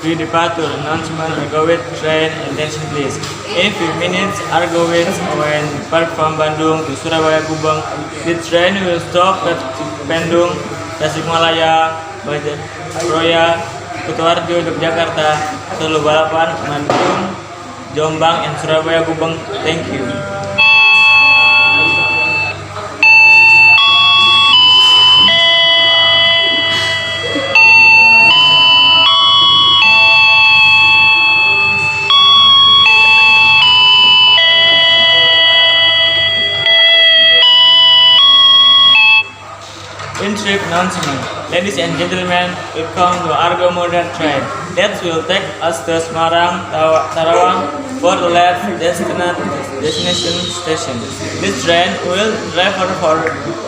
pre-departure announcement are with train attention please. In few minutes Argowit when depart from Bandung to Surabaya Gubeng. The train will stop at Bandung, Tasikmalaya, Roya, Kutoarjo, Yogyakarta, Solo Balapan, Bandung, Jombang, and Surabaya Gubeng. Thank you. In-trip announcement. Ladies and gentlemen, welcome to Argo Modern Train. That will take us to Semarang, Tarawang for the last destination station. This train will drive for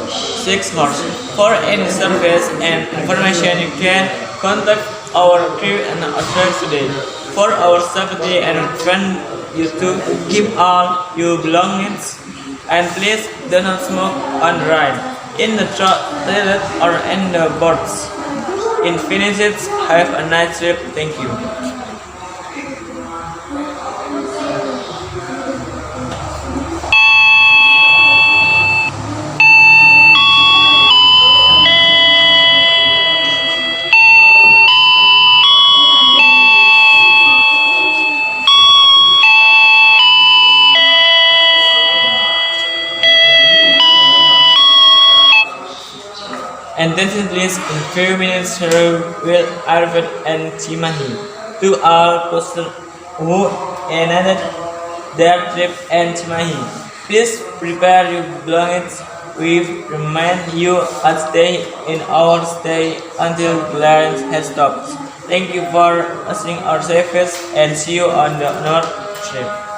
6 hours. For any service and information, you can contact our crew and authorities today. For our safety and prevent you to keep all your belongings, and please do not smoke on the ride, in the toilet or in the boards. In finishes, have a nice trip. Thank you. Attention please, in few minutes will arrive at Cimahi. To all persons who ended their trip in Cimahi, please prepare your belongings. We remind you to stay in our stay until the line has stopped. Thank you for listening our service and see you on the north trip.